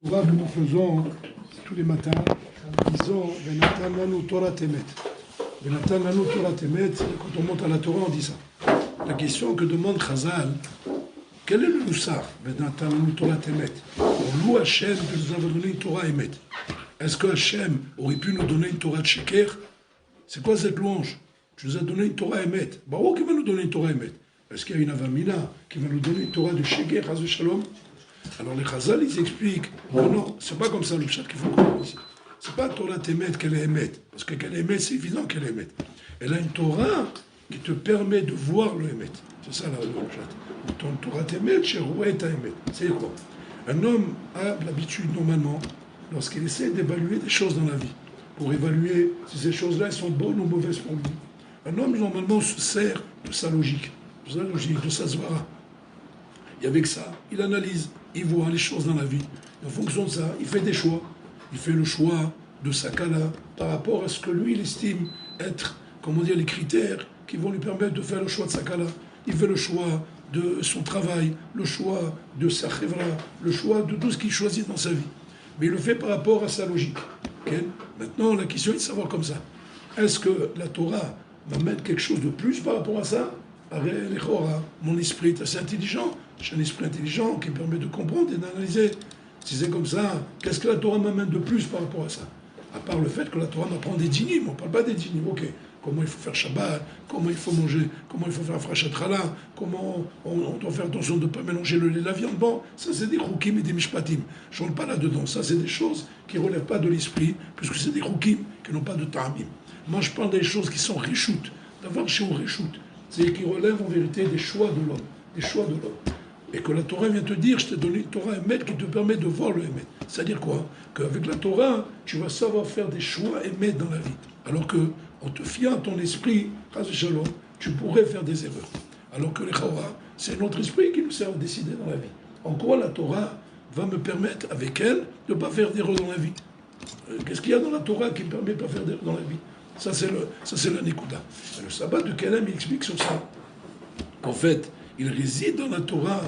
Que nous faisons tous les matins, disons Venatan lanu Torah temet. Venatan lanu Torah temet, quand on monte à la Torah, on dit ça. La question que demande Chazal, quel est le Moussar Venatan lanu Torah temet? On loue Hachem que nous avons donné une Torah émet. Est-ce que Hachem aurait pu nous donner une Torah de Sheker? C'est quoi cette louange? Tu nous as donné une Torah émet. Baruch qui va nous donner une Torah émet? Est-ce qu'il y a une Avamina qui va nous donner une Torah de Sheker, Chaz Shalom? Alors les Chazal, ils expliquent, non, c'est pas comme ça le pshat qu'il faut comprendre ici. C'est pas Torah Temet qu'elle est émette, parce que qu'elle est émette, c'est évident qu'elle est émette. Elle a une Torah qui te permet de voir le émette. C'est ça le pshat. Ton Torah Temet, chez Rouet émet. C'est quoi? Un homme a l'habitude, normalement, lorsqu'il essaie d'évaluer des choses dans la vie, pour évaluer si ces choses-là sont bonnes ou mauvaises pour lui, un homme, normalement, se sert de sa logique, de sa zvara. Et avec ça, il analyse, il voit les choses dans la vie. Et en fonction de ça, il fait des choix. Il fait le choix de sa kala par rapport à ce que lui, il estime être, comment dire, les critères qui vont lui permettre de faire le choix de sa kala. Il fait le choix de son travail, le choix de sa chevra, le choix de tout ce qu'il choisit dans sa vie. Mais il le fait par rapport à sa logique. Okay? Maintenant, la question est de savoir comme ça. Est-ce que la Torah m'amène quelque chose de plus par rapport à ça? Mon esprit est assez intelligent. J'ai un esprit intelligent qui permet de comprendre et d'analyser. Si c'est comme ça, qu'est-ce que la Torah m'amène de plus par rapport à ça? À part le fait que la Torah m'apprend des dinim, on ne parle pas des dinim, ok. Comment il faut faire Shabbat, comment il faut manger, comment il faut faire Frachat Chala, comment on doit faire attention de ne pas mélanger le lait et la viande. Bon, ça c'est des choukim et des mishpatim. Je ne rentre pas là-dedans. Ça c'est des choses qui ne relèvent pas de l'esprit, puisque c'est des choukim qui n'ont pas de ta'amim. Moi je parle des choses qui sont réchoutes, d'avoir chez on réchoute. C'est qui relèvent en vérité des choix de l'homme, des choix de l'homme. Et que la Torah vient te dire, je t'ai donné une Torah émet qui te permet de voir le émet. C'est-à-dire quoi? Qu'avec la Torah, tu vas savoir faire des choix émet dans la vie. Alors que, en te fiant à ton esprit, Shalom, tu pourrais faire des erreurs. Alors que les Chora, c'est notre esprit qui nous sert à décider dans la vie. En quoi la Torah va me permettre, avec elle, de ne pas faire d'erreurs dans la vie? Qu'est-ce qu'il y a dans la Torah qui me permet de ne pas faire d'erreurs dans la vie? Ça, c'est la Nekuda. Le sabbat de Kelem, il explique sur ça. Qu'en fait, il réside dans la Torah,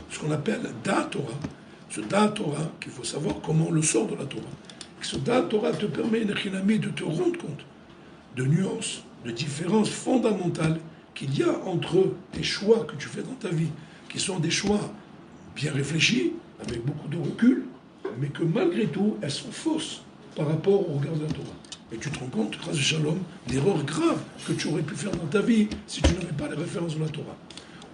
ce qu'on appelle Da Torah. Ce Da Torah, qu'il faut savoir comment on le sort de la Torah. Ce Da Torah te permet, Nechinami, de te rendre compte de nuances, de différences fondamentales qu'il y a entre tes choix que tu fais dans ta vie, qui sont des choix bien réfléchis, avec beaucoup de recul, mais que malgré tout, elles sont fausses par rapport au regard de la Torah. Et tu te rends compte, grâce à Shalom, l'erreur grave que tu aurais pu faire dans ta vie si tu n'avais pas les références de la Torah.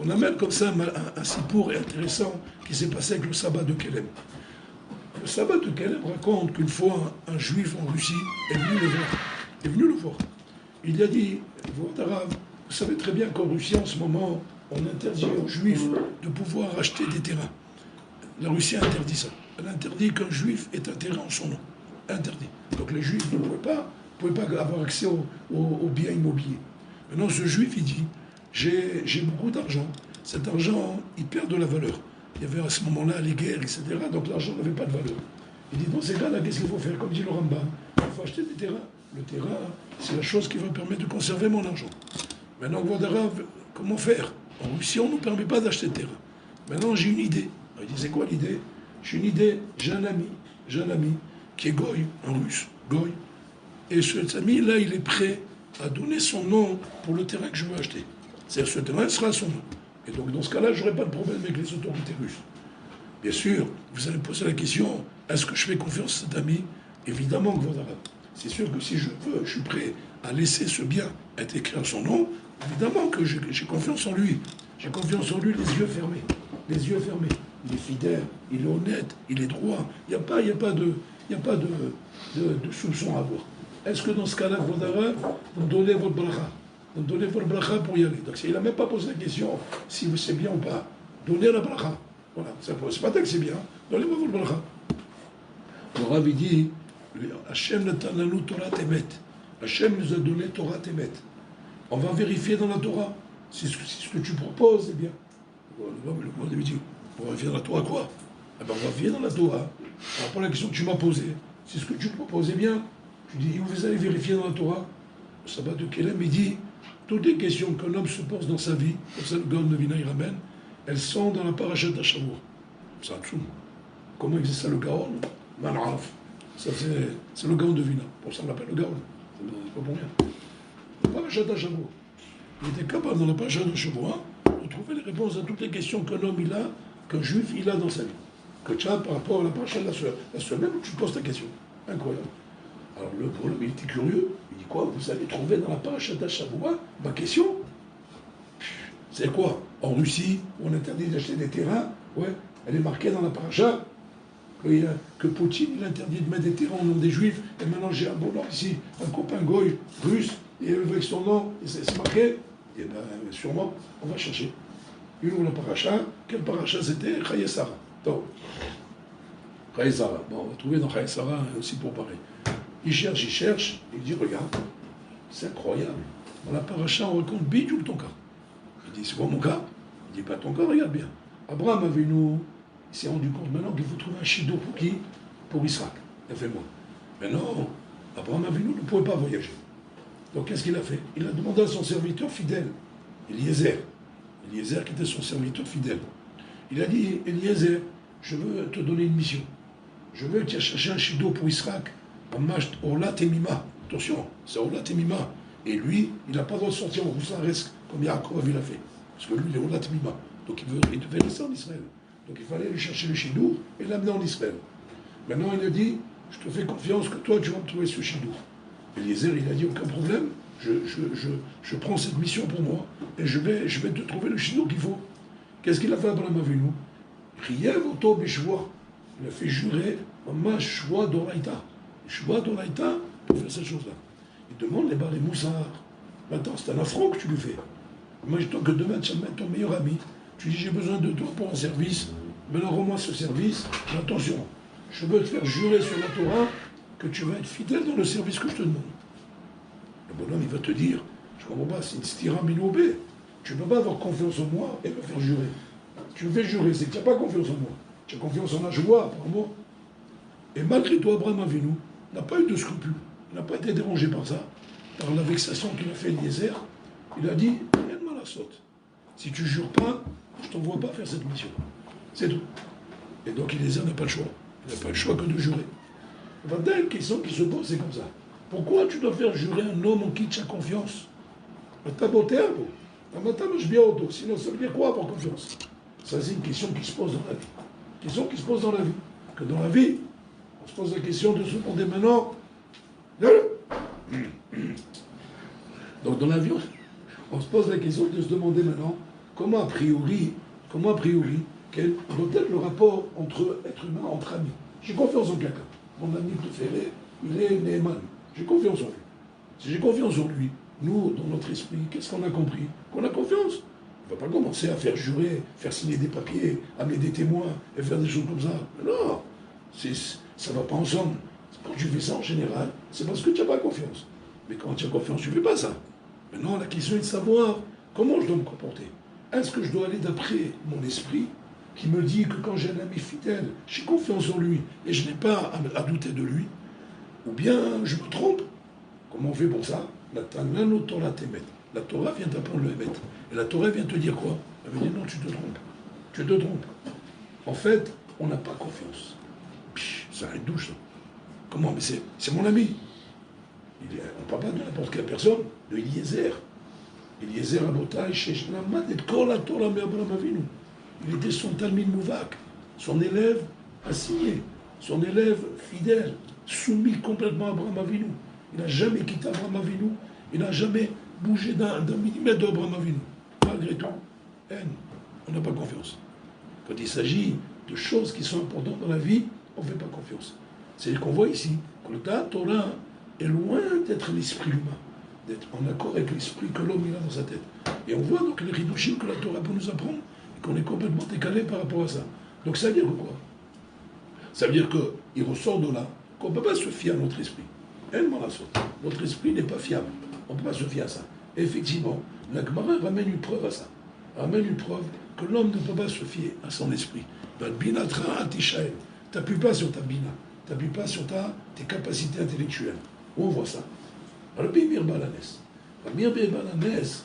On a même comme ça un sipour intéressant qui s'est passé avec le sabbat de Kelem. Le sabbat de Kelem raconte qu'une fois un juif en Russie est venu le voir. Il lui a dit, vous Arabes, vous savez très bien qu'en Russie en ce moment, on interdit aux juifs de pouvoir acheter des terrains. La Russie interdit ça. Elle interdit qu'un juif ait un terrain en son nom. Interdit. Donc les juifs ne pouvaient pas avoir accès aux biens immobiliers. Maintenant, ce juif, il dit, j'ai beaucoup d'argent. Cet argent, il perd de la valeur. Il y avait à ce moment-là les guerres, etc. Donc l'argent n'avait pas de valeur. Il dit, dans ces cas-là, qu'est-ce qu'il faut faire? Comme dit le Rambam, il faut acheter des terrains. Le terrain, c'est la chose qui va permettre de conserver mon argent. Maintenant, Gvod, comment faire? En Russie, on ne nous permet pas d'acheter de terrain. Maintenant, j'ai une idée. Il dit, c'est quoi l'idée? J'ai une idée, j'ai un ami, qui est Goy, un russe, Goy. Et cet ami-là, il est prêt à donner son nom pour le terrain que je veux acheter. C'est-à-dire ce terrain sera à son nom. Et donc, dans ce cas-là, je n'aurai pas de problème avec les autorités russes. Bien sûr, vous allez me poser la question, est-ce que je fais confiance à cet ami? Évidemment que voilà. C'est sûr que si je veux, je suis prêt à laisser ce bien être écrit à son nom, évidemment que j'ai confiance en lui. J'ai confiance en lui, les yeux fermés. Les yeux fermés. Il est fidèle, il est honnête, il est droit. Il n'y a pas de soupçon à avoir. Est-ce que dans ce cas-là, vous me donnez votre bracha? Vous me donnez votre bracha pour y aller. Donc il n'a même pas posé la question si c'est bien ou pas. Donnez la bracha. Voilà, c'est pas tant que c'est bien. Donnez-moi votre bracha. Le Rav dit, Hachem natananu Torah temet. Hachem nous a donné Torah temet. On va vérifier dans la Torah si ce que tu proposes est bien. Le Rav dit, on va vérifier dans la Torah quoi? Eh bien, on va vérifier dans la Torah. Par rapport à la question que tu m'as posée, si ce que tu proposes est bien, tu dis, vous allez vérifier dans la Torah. Le sabbat de Kelem, il dit, toutes les questions qu'un homme se pose dans sa vie, comme ça le Gaon de Vina il ramène, elles sont dans la parachat d'Ashavur. C'est un tsoum. comment existe ça le Gaon? Man'af. Ça c'est le Gaon de Vina. Pour ça on l'appelle le Gaon. C'est pas pour rien. Parachat Shavua. Il était capable dans la parachat de Shavua de trouver les réponses à toutes les questions qu'un homme il a, qu'un juif il a dans sa vie. Que tu as par rapport à la parachat de la semaine où tu poses ta question. Incroyable. Alors le problème, il était curieux. Il dit quoi? Vous allez trouver dans la parachat de Shavua ma question? C'est quoi? En Russie, où on interdit d'acheter des terrains, ouais, elle est marquée dans la paracha que Poutine il interdit de mettre des terrains au nom des juifs, et maintenant j'ai un bon nom ici, un copain goy russe, et avec son nom, c'est marqué, et bien sûrement, on va chercher. Une ou la paracha, quelle paracha c'était? Chaye Sarah. Donc, Chaye Sarah, bon, on va trouver dans Chaye Sarah aussi pour pareil. Il cherche, il dit regarde, c'est incroyable, dans la paracha on raconte bidou ton cas. Il dit c'est quoi mon cas? Il dit pas ton cas, regarde bien. Abraham Avinu, il s'est rendu compte maintenant qu'il faut trouver un chido pour qui? Pour Isaac. Il a fait moi. Maintenant, Abraham Avinu ne pouvait pas voyager. Donc qu'est-ce qu'il a fait? Il a demandé à son serviteur fidèle, Eliezer. Eliezer qui était son serviteur fidèle. Il a dit, Eliezer, je veux te donner une mission. Je veux que tu ailles chercher un chido pour Isaac. Ola Temima. Attention, c'est Ola Temima. Et lui, il n'a pas le droit de sortir en Roussaresque comme Yaakov il a fait. Parce que lui, il est Ola Temima. Donc il devait rester en Israël. Donc il fallait aller chercher le chidour et l'amener en Israël. Maintenant il a dit, je te fais confiance que toi tu vas me trouver ce chidour. Eliezer il a dit, aucun problème, je prends cette mission pour moi et je vais te trouver le chidour qu'il faut. Qu'est-ce qu'il a fait Abraham Avinu? Riev Oto Beshua. Il a fait jurer ma Shua d'Oraïta. Shua d'Oraïta pour faire cette chose-là. Il demande les moussards. Maintenant c'est un affront que tu lui fais. Imagine-toi que demain tu vas mettre ton meilleur ami. Tu dis, j'ai besoin de toi pour un service, maintenant rends-moi ce service, mais attention, je veux te faire jurer sur la Torah que tu vas être fidèle dans le service que je te demande. Le bonhomme, il va te dire, je comprends pas, c'est une stira minobé. Tu ne peux pas avoir confiance en moi et me faire jurer. Tu me fais jurer, c'est que tu n'as pas confiance en moi. Tu as confiance en la joie, apparemment. Et malgré toi, Abraham Avinu n'a pas eu de scrupules, il n'a pas été dérangé par ça, par la vexation qu'il a fait Eliezer. Il a dit, rien de mal à saute. Si tu jures pas, je ne t'envoie pas faire cette mission. C'est tout. Et donc Eliezer n'a pas le choix. Il n'a pas le choix que de jurer. Maintenant, une question qui se pose, c'est comme ça. Pourquoi tu dois faire jurer un homme en qui tu as confiance? T'as beauté un peu. Sinon, ça veut dire quoi avoir confiance? Ça, c'est une question qui se pose dans la vie. Une question qui se pose dans la vie. Que dans la vie, on se pose la question de se demander maintenant. Donc dans la vie, on se pose la question de se demander maintenant comment a priori, quel doit être le rapport entre être humain, entre amis. J'ai confiance en quelqu'un. Mon ami préféré, il est Neyman. J'ai confiance en lui. Si j'ai confiance en lui, nous, dans notre esprit, qu'est-ce qu'on a compris? Qu'on a confiance. On ne va pas commencer à faire jurer, faire signer des papiers, amener des témoins et faire des choses comme ça. Mais non, ça ne va pas ensemble. Quand tu fais ça en général, c'est parce que tu n'as pas confiance. Mais quand tu as confiance, tu ne fais pas ça. Maintenant, la question est de savoir comment je dois me comporter. Est-ce que je dois aller d'après mon esprit qui me dit que quand j'ai un ami fidèle, j'ai confiance en lui et je n'ai pas à douter de lui? Ou bien je me trompe? Comment on fait pour ça? La Torah vient t'apprendre le Hémet. Et la Torah vient te dire quoi? Elle veut dire non, tu te trompes. Tu te trompes. En fait, on n'a pas confiance. Ça arrête douche, ça. Comment? Mais c'est mon ami. On ne parle pas de n'importe quelle personne, de Eliezer. Eliezer Abotai, Sheshnamad et Kol HaTorah Abraham Avinu. Il était son Talmid Mouvak, son élève assigné, son élève fidèle, soumis complètement à Abraham Avinu. Il n'a jamais quitté Abraham Avinu, il n'a jamais bougé d'un millimètre d'Abraham Avinu. Malgré tout, on n'a pas confiance. Quand il s'agit de choses qui sont importantes dans la vie, on ne fait pas confiance. C'est ce qu'on voit ici, que le Torah est loin d'être l'esprit humain, d'être en accord avec l'esprit que l'homme a dans sa tête. Et on voit donc les Hidushim que la Torah peut nous apprendre, et qu'on est complètement décalé par rapport à ça. Donc ça veut dire quoi? Ça veut dire qu'il ressort de là qu'on ne peut pas se fier à notre esprit. Notre esprit n'est pas fiable. On ne peut pas se fier à ça. Et effectivement, la Gemara ramène une preuve à ça. Ramène une preuve que l'homme ne peut pas se fier à son esprit. Tu n'appuies pas sur ta bina. Tu n'appuies pas sur tes capacités intellectuelles. Où on voit ça? Rabbi Meir Baal HaNes. Rabbi Meir Baal HaNes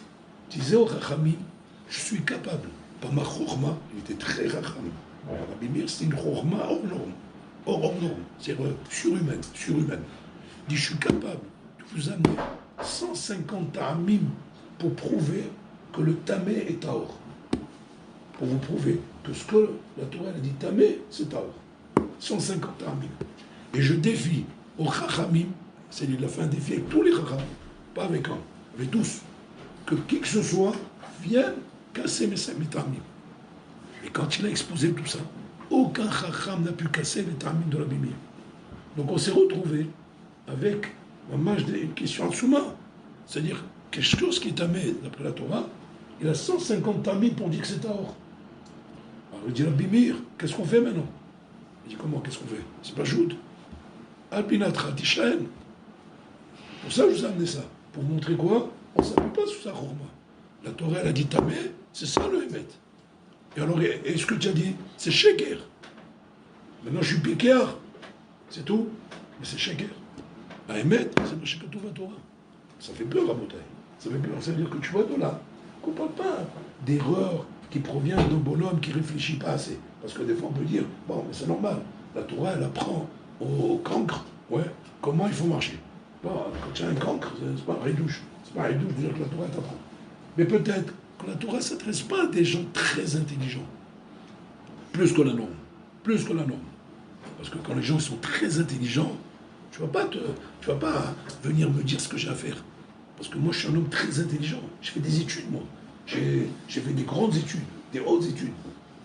disait au Chachamim, je suis capable, par ma chokhma, il était très racham, Rabbi Meir, c'est une chorma hors norme. Hors norme. C'est surhumaine. Il dit, je suis capable de vous amener 150 ta'amim pour prouver que le tamé est taor. Pour vous prouver que ce que la Torah a dit tamé, c'est taor. 150 ta'amim. Et je défie aux chachamim, c'est-à-dire la fin défi avec tous les chachamim, pas avec un, avec tous, que qui que ce soit vienne casser mes ta'amim. Et quand il a exposé tout ça, aucun chacham n'a pu casser les ta'amim de Rabbi Meir. Donc on s'est retrouvé avec une question en souma, c'est-à-dire quelque chose qui est tamé d'après la Torah, il a 150 ta'amim pour dire que c'est taor. Alors il dit Rabbi Meir, qu'est-ce qu'on fait maintenant? Il dit comment, qu'est-ce qu'on fait? C'est pas joute. Alpinatra Tishaen. Pour ça, je vous ai amené ça. Pour montrer quoi? On ne s'appuie pas sur sa chorma. La Torah, elle a dit tamé, c'est ça le Hémet. Et alors, et ce que tu as dit, c'est Sheker. Maintenant, je suis Pékéar. C'est tout. Mais c'est Sheker. À Hémet, c'est Sheker tout la Torah. Ça fait peur à Botaï. Ça fait peur. Ça veut dire que tu vois de là qu'on ne parle pas d'erreur qui provient d'un bonhomme qui ne réfléchit pas assez. Parce que des fois, on peut dire, bon, mais c'est normal. La Torah, elle apprend au cancre, ouais, comment il faut marcher. Bon, quand tu as un cancre, c'est pas un redouche. C'est pas un redouche de dire que la Torah t'apprend. Mais peut-être que la Torah ne s'adresse pas à des gens très intelligents. Plus que la norme. Plus que la norme. Parce que quand les gens sont très intelligents, tu ne vas pas venir me dire ce que j'ai à faire. Parce que moi, je suis un homme très intelligent. J'ai fait des études, moi. J'ai fait des grandes études, des hautes études.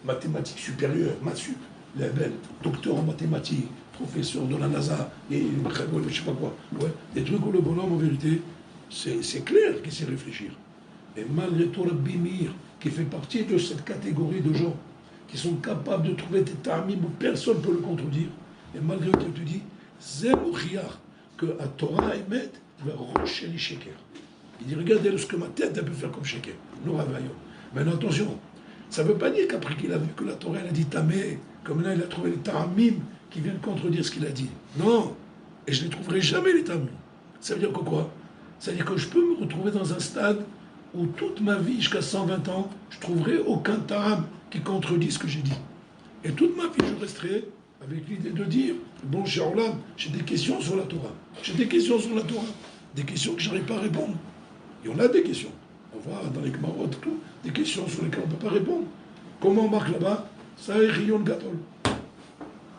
Mathématiques supérieures, maths-sup, label, docteur en mathématiques, professeur de la NASA, et je sais pas quoi. Ouais, des trucs où le bonhomme, en vérité, c'est clair qu'il sait réfléchir. Et malgré tout, Rabbi Meir, qui fait partie de cette catégorie de gens qui sont capables de trouver des ta'amim où personne ne peut le contredire, et malgré tout, il te dit, Zemouchiar, que à Torah Emet, il va rocher les sheker. Il dit, regardez ce que ma tête elle peut faire comme sheker. Nous ravaillons. Maintenant, attention, ça ne veut pas dire qu'après qu'il a vu que la Torah elle a dit tamé, comme là il a trouvé les ta'amim qui viennent contredire ce qu'il a dit. Non, et je ne les trouverai jamais les ta'amim. Ça veut dire que quoi? Ça veut dire que je peux me retrouver dans un stade où toute ma vie, jusqu'à 120 ans, je ne trouverai aucun ta'am qui contredit ce que j'ai dit. Et toute ma vie, je resterai avec l'idée de dire, bon, cher Olam, j'ai des questions sur la Torah. J'ai des questions sur la Torah. Des questions que je n'arrive pas à répondre. Et on a des questions. On voit dans les Gemarot, tout, des questions sur lesquelles on ne peut pas répondre. Comment on marque là-bas? Ça est Rion Gadol.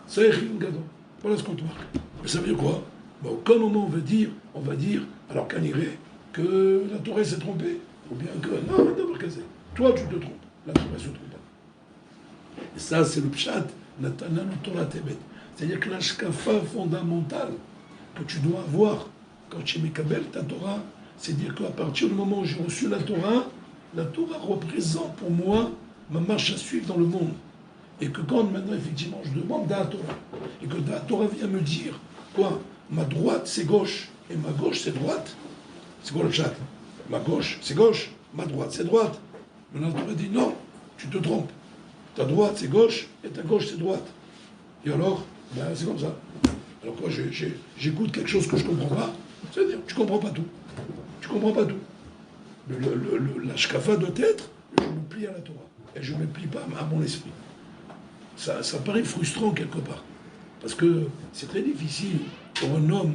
Ça est Rion Gadol. Voilà ce qu'on te marque. Mais ça veut dire quoi? Bon, au aucun moment on va dire, alors qu'un irait, que la Torah s'est trompée. Ou bien que, non, d'abord casé. Toi, tu te trompes. La Torah ne se trompe pas. Et ça, c'est le pshat, Natananu Torah Tebet. C'est-à-dire que l'ashkafa fondamentale que tu dois avoir quand tu mekabel ta Torah, c'est dire qu'à partir du moment où j'ai reçu la Torah représente pour moi ma marche à suivre dans le monde. Et que quand maintenant, effectivement, je demande la Torah, et que la Torah vient me dire, quoi, ma droite c'est gauche, et ma gauche c'est droite, c'est quoi le chat? Ma gauche c'est gauche, ma droite c'est droite. Maintenant, la Torah dit, non, tu te trompes. Ta droite c'est gauche, et ta gauche c'est droite. Et alors, ben, c'est comme ça. Alors quoi, j'écoute quelque chose que je ne comprends pas, c'est-à-dire, tu ne comprends pas tout. Tu ne comprends pas tout. La shkafa doit être, je me plie à la Torah. Et je ne me plie pas à mon esprit. Ça paraît frustrant quelque part. Parce que c'est très difficile pour un homme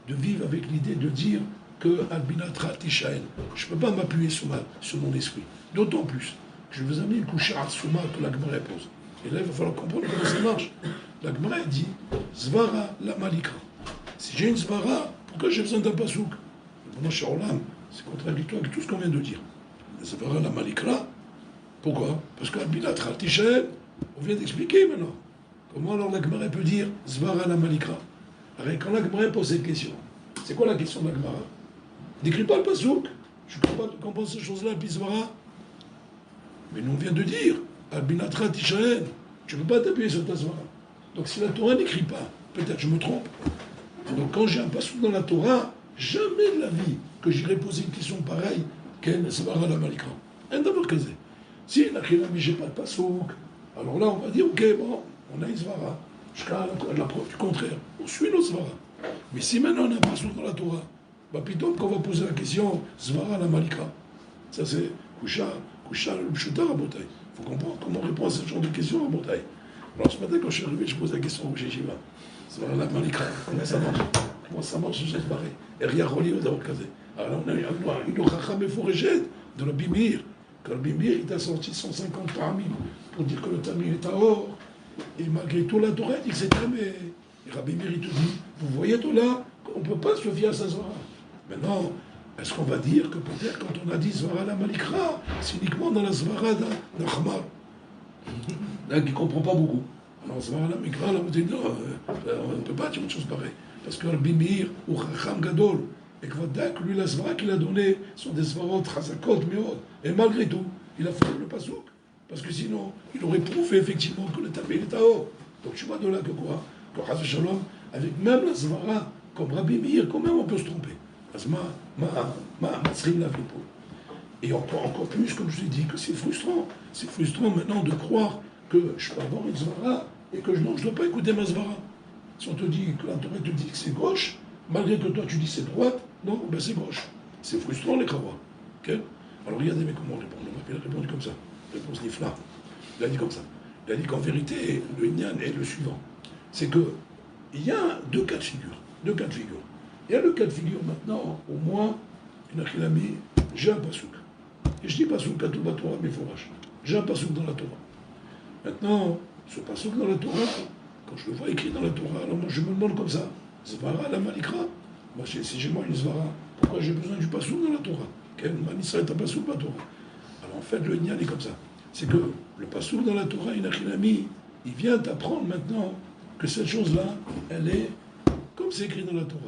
de vivre avec l'idée de dire que Albinatra Tishael. Je ne peux pas m'appuyer sur mon esprit. D'autant plus que je vous ai mis une couche à Souma que la Gemara pose. Et là, il va falloir comprendre comment ça marche. La Gemara dit Zvara la Malika. Si j'ai une Zvara, pourquoi j'ai besoin d'un pasouk? Mon cher Olam, c'est contradictoire avec tout ce qu'on vient de dire. Zvara la Malika. Pourquoi? Parce qu'Albinatra Tishael, on vient d'expliquer maintenant. Comment alors la Gemara peut dire Zvara la Malika? Alors, quand la Gemara pose cette question, c'est quoi la question de la Gemara? N'écris pas le pasouk. Je ne comprends pas comprendre ces choses-là, puis Zvara. Mais nous on vient de dire Albinatra Tishael, tu ne peux pas t'appuyer sur ta Zvara. Donc si la Torah n'écrit pas, peut-être je me trompe. Donc quand j'ai un pasouk dans la Torah, jamais de la vie que j'irai poser une question pareille qu'elle Zvara la Malika. Un d'abord casé. Si la Khilami, j'ai pas de pasouk, alors là on va dire ok, bon, on a une Zvara. Jusqu'à la preuve du contraire. On suit nos Zvara. Mais si maintenant on a un pasouk dans la Torah, bah plutôt qu'on va poser la question Zvara la Malika. Ça c'est Kusha le Pshuta à Botaï. Il faut comprendre comment répondre à ce genre de questions à Botaï. Alors ce matin, quand je suis arrivé, je pose la question au Jéjiva. Svara la Malikra, comment ça marche? Comment ça marche ce geste barré? Et rien relié aux avoir casé. Alors on a une Ochacham Meforeshet de Rabbi Meir. Que Rabbi Meir, il t'a sorti 150 parmi pour dire que le Tamil est à or. Et malgré tout, la Torah dit que c'est Tamé. Et Rabbi Meir, il te dit, vous voyez tout là, on ne peut pas se fier à sa Zvara. Maintenant, est-ce qu'on va dire que peut-être quand on a dit Zvara la Malikra, c'est uniquement dans la Zvara d'Achmar? Là, qui ne comprend pas beaucoup. Alors, Zvara la Malikra, là, on dit non, on ne peut pas dire une chose pareille. Parce que Rabbi Meir ou Chacham Gadol, et que lui, la Zvara qu'il a donnée sont des Zvarot, Chazakot, Meod. Et malgré tout, il a fait le Pasouk. Parce que sinon, il aurait prouvé effectivement que le tapé est à haut. Donc tu vois de là que quoi? Que Chaz Shalom, avec même la Zvara, comme Rabbi Meir, quand même on peut se tromper. Parce que et encore plus, comme je l'ai dit, que c'est frustrant. C'est frustrant maintenant de croire que je peux avoir une Zvara et que non, je ne dois pas écouter ma Zvara. Si on te dit que la Torah te dit que c'est gauche, malgré que toi tu dis c'est droite, non, ben c'est gauche. C'est frustrant les Kawa. Okay? Alors regardez, mais comment répondre? Il a répondu comme ça. Réponse Nifla. Il a dit comme ça. Il a dit qu'en vérité, le Inyan est le suivant. C'est que il y a deux cas de figure. Deux cas de figure. Il y a le cas de figure maintenant, au moins, une achilami, j'ai un pasouk. Et je dis pasouk à tout Torah, mais fourrage. J'ai un pasouk dans la Torah. Maintenant, ce pasouk dans la Torah, quand je le vois écrit dans la Torah, alors moi je me demande comme ça, Zvara la Malikra. Moi, si j'ai moi une Zvara, pourquoi j'ai besoin du pasouk dans la Torah? Quel Manissa est un pasouk dans la Torah? Alors en fait, le Inyan est comme ça. C'est que le pasouk dans la Torah, une achilami, il vient t'apprendre maintenant que cette chose-là, elle est comme c'est écrit dans la Torah.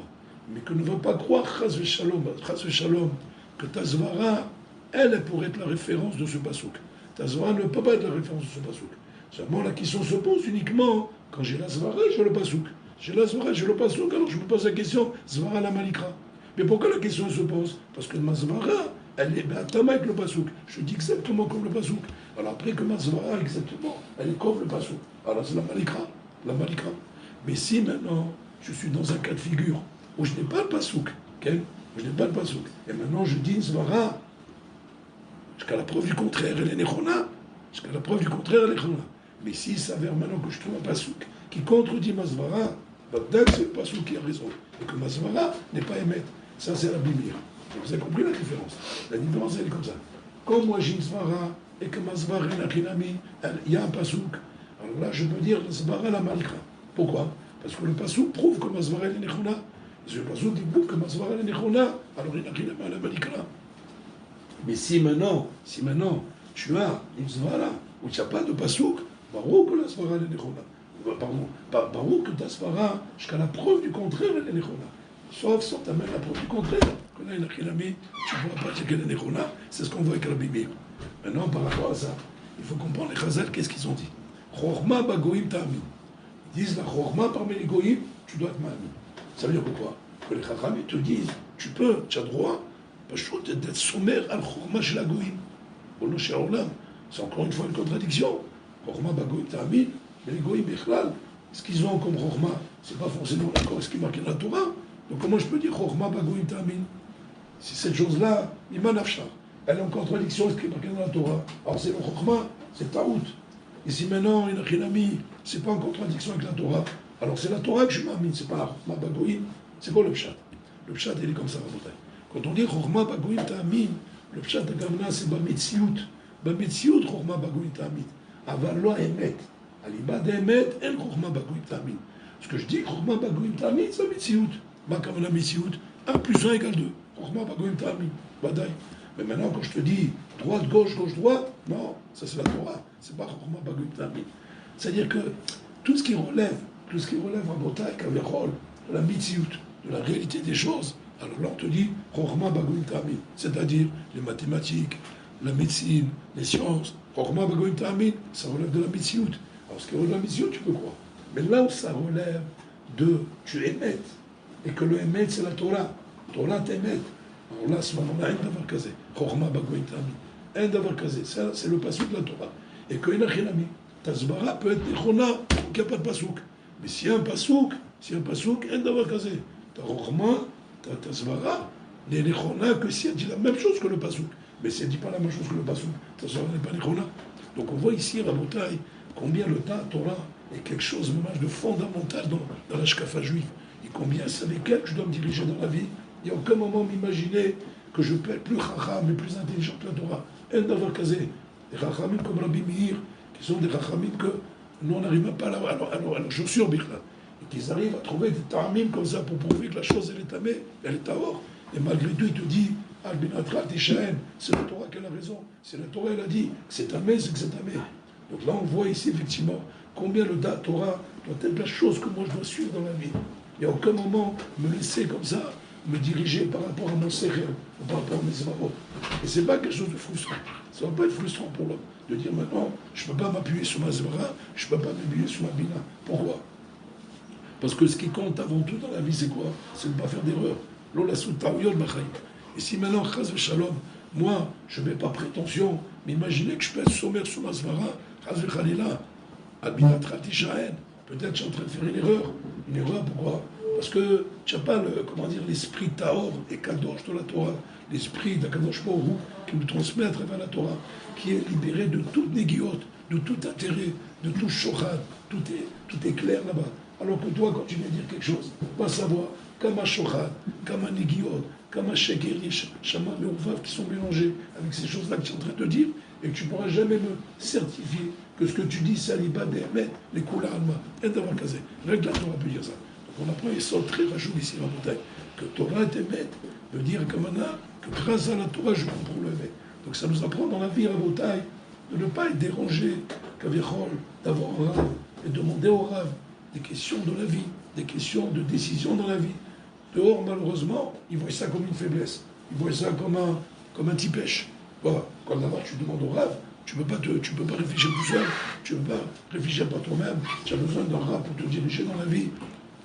Mais que ne va pas croire, chas v'shalom, que ta Zvara, elle pourrait être la référence de ce pasouk. Ta Zvara ne peut pas être la référence de ce pasouk. Seulement la question se pose uniquement quand j'ai la Zvara, j'ai le pasouk. J'ai la Zvara, j'ai le pasouk, alors je me pose la question, Zvara la Malikra. Mais pourquoi la question se pose? Parce que ma Zvara, elle est tama avec le pasouk. Je dis exactement comme le pasouk. Alors après que ma Zvara, exactement, elle est comme le pasouk. Alors c'est la Malikra. La Malikra. Mais si maintenant, je suis dans un cas de figure où je n'ai pas le pasouk, okay? Je n'ai pas le pasouk, et maintenant je dis une Zvara, jusqu'à la preuve du contraire, elle est nechona, jusqu'à la preuve du contraire, elle est nechona. Mais s'il s'avère maintenant que je trouve un pasouk qui contredit ma Zvara, c'est le pasouk qui a raison, et que ma Zvara n'est pas émettre. Ça, c'est la Bimir. Vous avez compris la différence? La différence, elle est comme ça. Comme moi j'ai une Zvara, et que ma Zvara est nachinami, il y a un pasouk, alors là, je peux dire la Zvara la Malikra. Pourquoi? Parce que le pasouk prouve que ma Zvara est nechona. Si le pasouk dit que ma Zvara est nechona, alors il n'a rien à la Malikra. Mais si maintenant, tu as une Zvara où tu n'as pas de pasouk, barouk que la Zvara est nechona. Pardon, barouk que ta Zvara, jusqu'à la preuve du contraire, elle est nechona. Sauf si tu amènes la preuve du contraire, que là, il n'a rien à tu ne pourras pas dire qu'elle est nechona. C'est ce qu'on voit avec Rabbi Meir. Maintenant, par rapport à ça, il faut comprendre les Chazal, qu'est-ce qu'ils ont dit? Chorma bagoim ta'amin. Ils disent la chorma parmi les goïms, tu dois être ma'amin. Ça veut dire pourquoi? Que les chachamim te disent, tu as droit, d'être sommaire à la chorma chez la goïm. Pour le olam, c'est encore une fois une contradiction. Chorma bagoim ta'amin, mais les goïms bichlal, ce qu'ils ont comme chorma, c'est pas forcément d'accord ce qui est marqué dans la Torah. Donc comment je peux dire chorma bagoim ta'amin? Si cette chose-là, iman afshar, elle est en contradiction avec ce qui est marqué dans la Torah. Alors c'est le chorma, c'est taout. Et si maintenant, il n'a rien mis, c'est pas en contradiction avec la Torah, alors c'est la Torah que je m'amine, c'est pas la Chorma Bagoïm. C'est quoi le pshat? Le pshat, il est comme ça, Rabotai. Quand on dit Chorma Bagoïm Ta'amin, le pshat de Gamna, c'est Bametsiout. Bametsiout, Chorma Bagoïm Ta'amin. Avaloi Emet. Alibad Emet, El Chorma Bagoïm Ta'amin. Ce que je dis, Chorma Bagoïm Ta'amin, c'est Metsiout. Bakamana Metsiout. 1 plus 1 égale 2. Chorma Bagoïm Ta'amin. Badaï. Mais maintenant, quand je te dis droite, gauche, gauche, droite, non, ça c'est la Torah, c'est pas Chorma Bagoïm Ta'amin. C'est-à-dire que tout ce qui relève Rabotai, Kaverol, de la mitziout, de la réalité des choses, alors là on te dit Chorma Bagoïm Ta'amin, c'est-à-dire les mathématiques, la médecine, les sciences, Chorma Bagoïm Ta'amin, ça relève de la mitziout. Alors ce qui relève de la mitziout, tu peux croire. Mais là où ça relève de tu émettes, et que le émet c'est la Torah, Torah t'émet. Alors là, à ce moment-là, un d'avoir casé. Chorma bagoïm ta'amin. Un d'avoir casé. Ça, c'est le pasouk de la Torah. Et qu'il n'y a rien à mis. Ta zvara peut être nechona, qu'il n'y a pas de pasouk. Mais s'il y a un pasouk, un d'avoir casé. Ta chorma, ta zvara, n'est nechona que si elle dit la même chose que le pasouk. Mais si elle ne dit pas la même chose que le pasouk, ta zvara n'est pas nechona. Donc on voit ici, Rabotai, combien le Torah est quelque chose de fondamental dans l'ashkafa juif. Et combien c'est avec elle que je dois me diriger dans la vie. Il n'y a aucun moment m'imaginer que je peux être plus chacham et plus intelligent que la Torah. Un d'avoir casé. Des chachamim comme Rabbi Meir, qui sont des chachamim que nous on n'arrive même pas à leurs chaussures, Bichla. Et qu'ils arrivent à trouver des ta'amim comme ça pour prouver que la chose elle est tamée, elle est tahor. Et malgré tout, il te dit, c'est la Torah qui a raison. C'est la Torah, elle a dit que c'est tamé, c'est que c'est tamé. Donc là, on voit ici effectivement combien le Torah doit être la chose que moi je dois suivre dans la vie. Il n'y a aucun moment me laisser comme ça, me diriger par rapport à mon sérieux, ou par rapport à mes zmarot. Et c'est pas quelque chose de frustrant. Ça ne va pas être frustrant pour l'homme de dire maintenant, je ne peux pas m'appuyer sur ma zvara, je ne peux pas m'appuyer sur ma bina. Pourquoi? Parce que ce qui compte avant tout dans la vie, c'est quoi? C'est de ne pas faire d'erreur. Et si maintenant, chas v'shalom, moi, je ne mets pas prétention, mais imaginez que je peux être sommaire sur ma zvara, chas v'chalila, albinatra tishaen, peut-être je suis en train de faire une erreur. Une erreur, pourquoi? Parce que tu n'as pas l'esprit Taor et Kadosh de la Torah, l'esprit d'Akadosh Baruch Hu qui nous transmet à travers la Torah, qui est libéré de toute néguiote, de tout intérêt, de tout shochad, tout est clair là-bas. Alors que toi, quand tu viens dire quelque chose, va savoir, comme un shochad, comme un néguiote, comme un sheker, shama et ouvav qui sont mélangés avec ces choses-là que tu es en train de dire, et que tu ne pourras jamais me certifier que ce que tu dis, c'est Aliba Behemet, les Kula Alma, et d'avoir casé. Rien que la Torah peut dire ça. Donc on apprend un sort très rajout ici dans la montagne, que Torah est Emet, veut dire comme un art, que grâce à la Torah, je comprends le Emet. Donc ça nous apprend dans la vie à la montagne de ne pas être dérangé, qu'Avichol, d'avoir un rave, et demander au rave des questions de la vie, des questions de décision dans la vie. Dehors, malheureusement, ils voient ça comme une faiblesse. Ils voient ça comme un tipèche. Voilà. Quand là-bas, tu demandes au rave, tu ne peux pas réfléchir tout seul, tu ne peux pas réfléchir par toi-même, tu as besoin d'un rave pour te diriger dans la vie.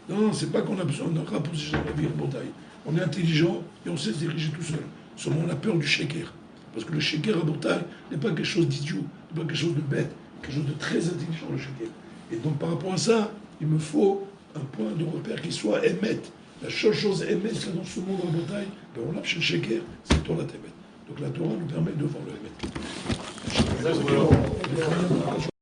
Non, c'est pas qu'on a besoin d'un rave pour se diriger dans la vie en montagne. On est intelligent et on sait se diriger tout seul. Seulement, on a peur du sheker. Parce que le sheker à montagne n'est pas quelque chose d'idiot, n'est pas quelque chose de bête, quelque chose de très intelligent, le sheker. Et donc, par rapport à ça, il me faut un point de repère qui soit émette. La seule chose émette, c'est dans ce monde en montagne, ben on l'a chez le sheker, c'est Torah Témet. Donc la Torah nous permet de voir le émette.